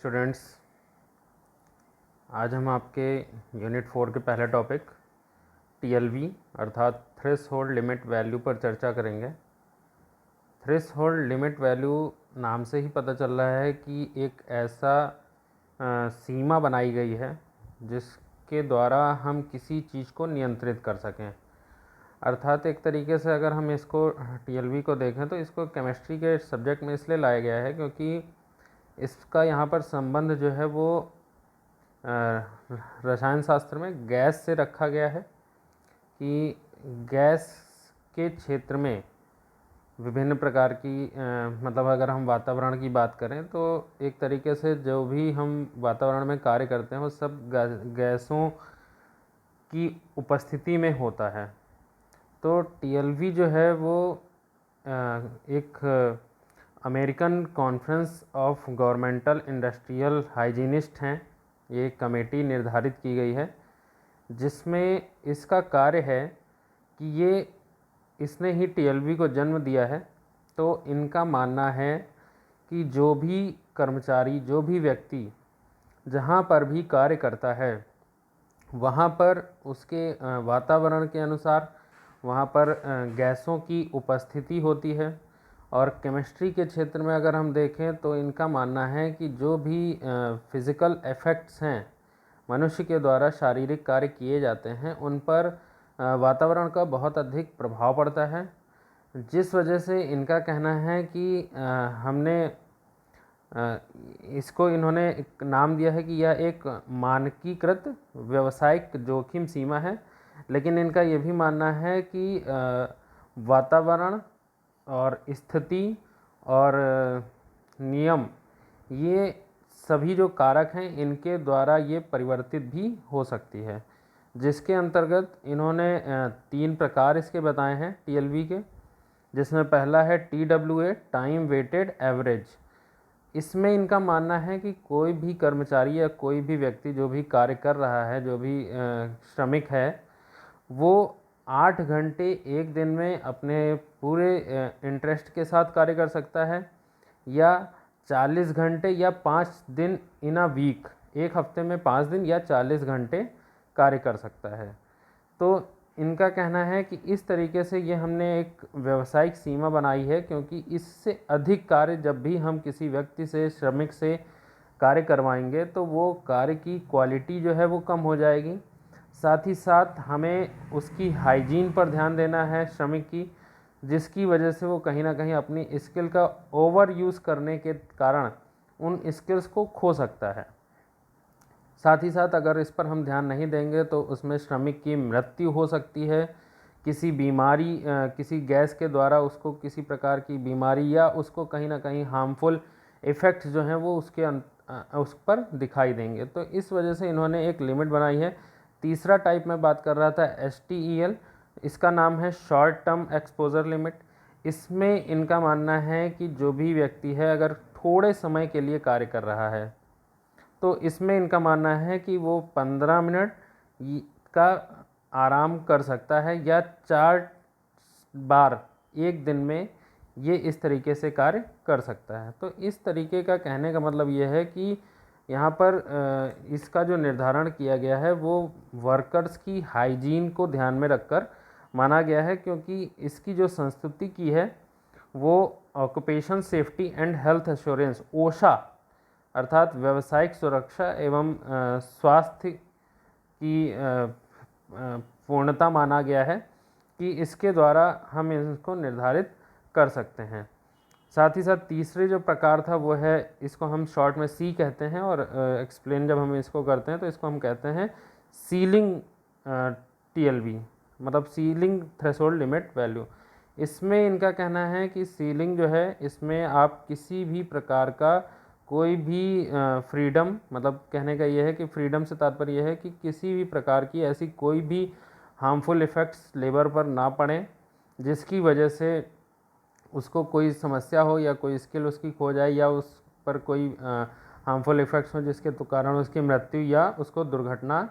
Students, आज हम आपके यूनिट 4 के पहले टॉपिक टीएलवी अर्थात थ्रेशोल्ड लिमिट वैल्यू पर चर्चा करेंगे। थ्रेशोल्ड लिमिट वैल्यू नाम से ही पता चल रहा है कि एक ऐसा सीमा बनाई गई है जिसके द्वारा हम किसी चीज़ को नियंत्रित कर सकें। अर्थात एक तरीके से अगर हम इसको टीएलवी को देखें तो इसको केमिस्ट्री के सब्जेक्ट में इसलिए लाया गया है क्योंकि इसका यहाँ पर संबंध जो है वो रसायन शास्त्र में गैस से रखा गया है कि गैस के क्षेत्र में विभिन्न प्रकार की मतलब अगर हम वातावरण की बात करें तो एक तरीके से जो भी हम वातावरण में कार्य करते हैं वो सब गैसों की उपस्थिति में होता है। तो टीएलवी जो है वो एक American conference of governmental industrial hygienist हैं, ये कमेटी निर्धारित की गई है जिसमें इसका कार्य है कि ये इसने ही टीएलवी को जन्म दिया है। तो इनका मानना है कि जो भी कर्मचारी, जो भी व्यक्ति जहाँ पर भी कार्य करता है वहाँ पर उसके वातावरण के अनुसार वहाँ पर गैसों की उपस्थिति होती है। और केमिस्ट्री के क्षेत्र में अगर हम देखें तो इनका मानना है कि जो भी फिज़िकल इफ़ेक्ट्स हैं, मनुष्य के द्वारा शारीरिक कार्य किए जाते हैं, उन पर वातावरण का बहुत अधिक प्रभाव पड़ता है, जिस वजह से इनका कहना है कि हमने इसको इन्होंने एक नाम दिया है कि यह एक मानकीकृत व्यावसायिक जोखिम सीमा है। लेकिन इनका ये भी मानना है कि वातावरण और स्थिति और नियम, ये सभी जो कारक हैं इनके द्वारा ये परिवर्तित भी हो सकती है, जिसके अंतर्गत इन्होंने 3 प्रकार इसके बताए हैं टीएलवी के, जिसमें पहला है TWA टाइम वेटेड एवरेज। इसमें इनका मानना है कि कोई भी कर्मचारी या कोई भी व्यक्ति जो भी कार्य कर रहा है, जो भी श्रमिक है, वो 8 घंटे एक दिन में अपने पूरे इंटरेस्ट के साथ कार्य कर सकता है, या 40 घंटे या 5 दिन इन अ वीक, एक हफ्ते में 5 दिन या 40 घंटे कार्य कर सकता है। तो इनका कहना है कि इस तरीके से ये हमने एक व्यावसायिक सीमा बनाई है, क्योंकि इससे अधिक कार्य जब भी हम किसी व्यक्ति से, श्रमिक से कार्य करवाएंगे तो वो कार्य की क्वालिटी जो है वो कम हो जाएगी। साथ ही साथ हमें उसकी हाइजीन पर ध्यान देना है श्रमिक की, जिसकी वजह से वो कहीं ना कहीं अपनी स्किल का ओवर यूज़ करने के कारण उन स्किल्स को खो सकता है। साथ ही साथ अगर इस पर हम ध्यान नहीं देंगे तो उसमें श्रमिक की मृत्यु हो सकती है, किसी बीमारी, किसी गैस के द्वारा उसको किसी प्रकार की बीमारी या उसको कहीं ना कहीं हार्मफुल इफ़ेक्ट्स जो हैं वो उस पर दिखाई देंगे। तो इस वजह से इन्होंने एक लिमिट बनाई है। तीसरा टाइप मैं बात कर रहा था STEL, इसका नाम है शॉर्ट टर्म एक्सपोजर लिमिट। इसमें इनका मानना है कि जो भी व्यक्ति है अगर थोड़े समय के लिए कार्य कर रहा है तो इसमें इनका मानना है कि वो 15 मिनट का आराम कर सकता है या 4 बार एक दिन में ये इस तरीके से कार्य कर सकता है। तो इस तरीके का कहने का मतलब ये है कि यहाँ पर इसका जो निर्धारण किया गया है वो वर्कर्स की हाइजीन को ध्यान में रखकर माना गया है, क्योंकि इसकी जो संस्तुति की है वो occupation safety and health assurance OSHA अर्थात व्यावसायिक सुरक्षा एवं स्वास्थ्य की पूर्णता माना गया है कि इसके द्वारा हम इसको निर्धारित कर सकते हैं। साथ ही साथ तीसरे जो प्रकार था वो है, इसको हम शॉर्ट में C कहते हैं, और एक्सप्लेन जब हम इसको करते हैं तो इसको हम कहते हैं सीलिंग TLV, मतलब सीलिंग थ्रेशोल्ड लिमिट वैल्यू। इसमें इनका कहना है कि सीलिंग जो है इसमें आप किसी भी प्रकार का कोई भी फ्रीडम, मतलब कहने का ये है कि फ्रीडम से तात्पर्य यह है कि किसी भी प्रकार की ऐसी कोई भी हार्मफुल इफ़ेक्ट्स लेबर पर ना पड़े जिसकी वजह से उसको कोई समस्या हो या कोई स्किल उसकी खो जाए या उस पर कोई हार्मफुल इफ़ेक्ट्स हो जिसके कारण उसकी मृत्यु या उसको दुर्घटना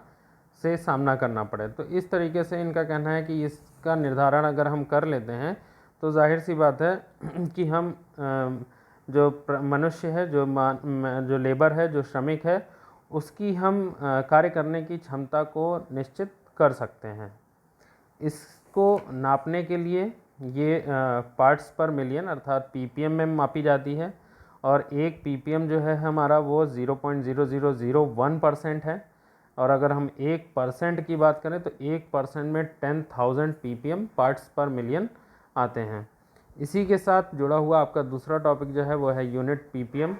से सामना करना पड़े। तो इस तरीके से इनका कहना है कि इसका निर्धारण अगर हम कर लेते हैं तो जाहिर सी बात है कि हम जो मनुष्य है, जो लेबर है, जो श्रमिक है, उसकी हम कार्य करने की क्षमता को निश्चित कर सकते हैं। इसको नापने के लिए ये पार्ट्स पर मिलियन अर्थात पीपीएम में मापी जाती है, और एक पीपीएम जो है हमारा वो 0.0001% है। और अगर हम 1% की बात करें तो 1% में 10,000 पीपीएम पार्ट्स पर मिलियन आते हैं। इसी के साथ जुड़ा हुआ आपका दूसरा टॉपिक जो है वो है यूनिट पीपीएम।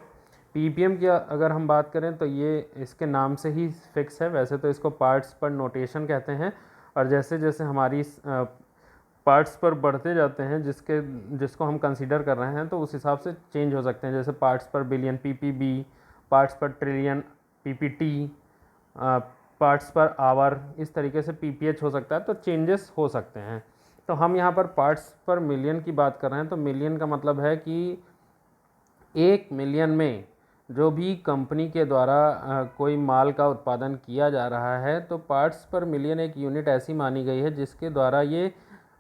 पीपीएम की अगर हम बात करें तो ये इसके नाम से ही फिक्स है। वैसे तो इसको पार्ट्स पर नोटेशन कहते हैं, और जैसे जैसे हमारी पार्ट्स पर बढ़ते जाते हैं जिसको हम कंसीडर कर रहे हैं, तो उस हिसाब से चेंज हो सकते हैं। जैसे parts per billion PPB, parts per trillion PPT, parts per hour, इस तरीके से पीपीएच हो सकता है, तो चेंजेस हो सकते हैं। तो हम यहाँ पर पार्ट्स पर मिलियन की बात कर रहे हैं, तो मिलियन का मतलब है कि 1 मिलियन में जो भी कंपनी के द्वारा कोई माल का उत्पादन किया जा रहा है, तो पार्ट्स पर मिलियन एक यूनिट ऐसी मानी गई है जिसके द्वारा ये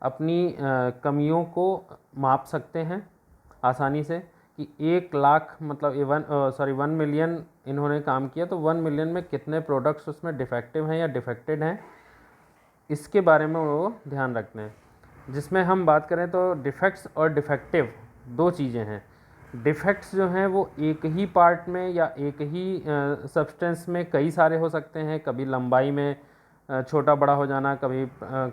अपनी कमियों को माप सकते हैं आसानी से, कि 1 लाख मतलब 1 मिलियन इन्होंने काम किया, तो 1 मिलियन में कितने प्रोडक्ट्स उसमें डिफेक्टिव हैं या डिफेक्टेड हैं, इसके बारे में वो ध्यान रखते हैं। जिसमें हम बात करें तो डिफेक्ट्स और डिफेक्टिव दो चीज़ें हैं। डिफेक्ट्स जो हैं वो एक ही पार्ट में या एक ही सब्सटेंस में कई सारे हो सकते हैं, कभी लंबाई में छोटा बड़ा हो जाना, कभी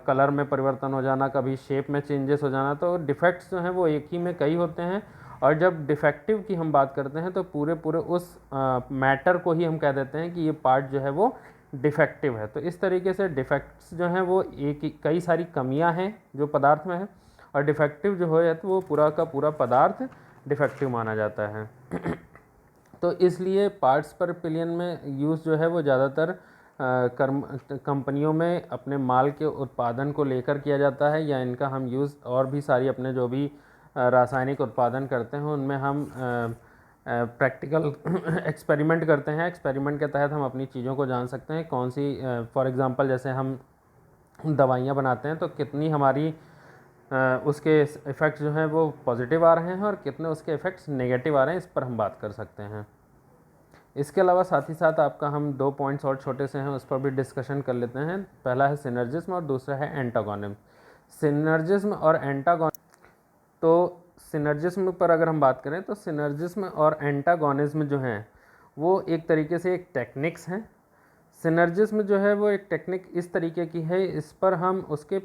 कलर में परिवर्तन हो जाना, कभी शेप में चेंजेस हो जाना। तो डिफेक्ट्स जो हैं वो एक ही में कई होते हैं। और जब डिफेक्टिव की हम बात करते हैं तो पूरे उस मैटर को ही हम कह देते हैं कि ये पार्ट जो है वो डिफेक्टिव है। तो इस तरीके से डिफेक्ट्स जो हैं वो कई सारी कमियां हैं जो पदार्थ में है, और डिफेक्टिव जो है तो वो पूरा का पूरा पदार्थ डिफेक्टिव माना जाता है। तो इसलिए पार्ट्स पर बिलियन में यूज़ जो है वो ज़्यादातर कंपनियों में अपने माल के उत्पादन को लेकर किया जाता है, या इनका हम यूज़ और भी सारी अपने जो भी रासायनिक उत्पादन करते हैं उनमें हम प्रैक्टिकल एक्सपेरिमेंट करते हैं। एक्सपेरिमेंट के तहत हम अपनी चीज़ों को जान सकते हैं कौन सी, फॉर एग्ज़ाम्पल जैसे हम दवाइयाँ बनाते हैं तो कितनी हमारी उसके इफ़ेक्ट्स जो हैं वो पॉजिटिव आ रहे हैं और कितने उसके इफ़ेक्ट्स नेगेटिव आ रहे हैं, इस पर हम बात कर सकते हैं। इसके अलावा साथ ही साथ आपका हम 2 पॉइंट्स और छोटे से हैं उस पर भी डिस्कशन कर लेते हैं। पहला है सिनर्जिज्म और दूसरा है एंटागोनिज्म। सिनर्जिज्म और एंटागोनिज्म, तो सिनर्जिज्म पर अगर हम बात करें तो सिनर्जिज्म और एंटागोनिज्म जो हैं वो एक तरीके से एक टेक्निक्स हैं। सिनर्जिज्म जो है वो एक टेक्निक इस तरीके की है, इस पर हम उसके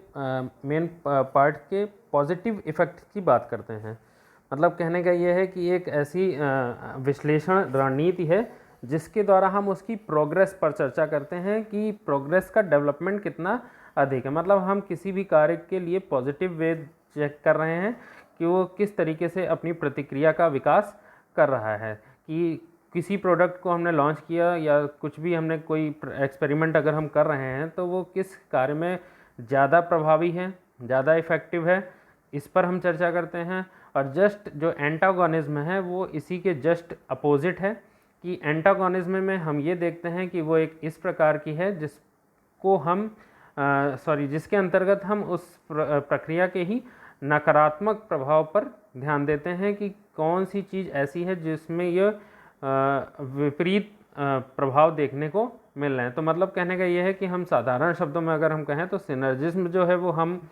मेन पार्ट के पॉजिटिव इफ़ेक्ट की बात करते हैं। मतलब कहने का ये है कि एक ऐसी विश्लेषण रणनीति है जिसके द्वारा हम उसकी प्रोग्रेस पर चर्चा करते हैं कि प्रोग्रेस का डेवलपमेंट कितना अधिक है। मतलब हम किसी भी कार्य के लिए पॉजिटिव वे चेक कर रहे हैं कि वो किस तरीके से अपनी प्रतिक्रिया का विकास कर रहा है, कि किसी प्रोडक्ट को हमने लॉन्च किया या कुछ भी हमने कोई एक्सपेरिमेंट अगर हम कर रहे हैं तो वो किस कार्य में ज़्यादा प्रभावी है, ज़्यादा इफ़ेक्टिव है, इस पर हम चर्चा करते हैं। और जस्ट जो एंटागोनिज्म है वो इसी के जस्ट अपोजिट है, कि एंटागोनिज्म में हम ये देखते हैं कि वो एक इस प्रकार की है जिसको हम जिसके अंतर्गत हम उस प्रक्रिया के ही नकारात्मक प्रभाव पर ध्यान देते हैं कि कौन सी चीज़ ऐसी है जिसमें यह विपरीत प्रभाव देखने को मिल रहे हैं। तो मतलब कहने का ये है कि हम साधारण शब्दों में अगर हम कहें तो सिनर्जिज्म जो है वो हम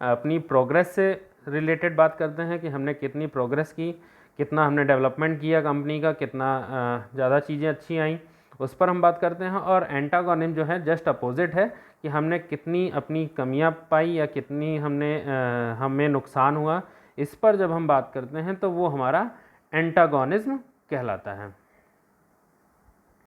अपनी प्रोग्रेस से रिलेटेड बात करते हैं कि हमने कितनी प्रोग्रेस की, कितना हमने डेवलपमेंट किया कंपनी का, कितना ज़्यादा चीज़ें अच्छी आई, उस पर हम बात करते हैं। और एंटागोनिज्म जो है जस्ट अपोजिट है, कि हमने कितनी अपनी कमियां पाई या कितनी हमें नुकसान हुआ, इस पर जब हम बात करते हैं तो वो हमारा एंटागोनिज्म कहलाता है।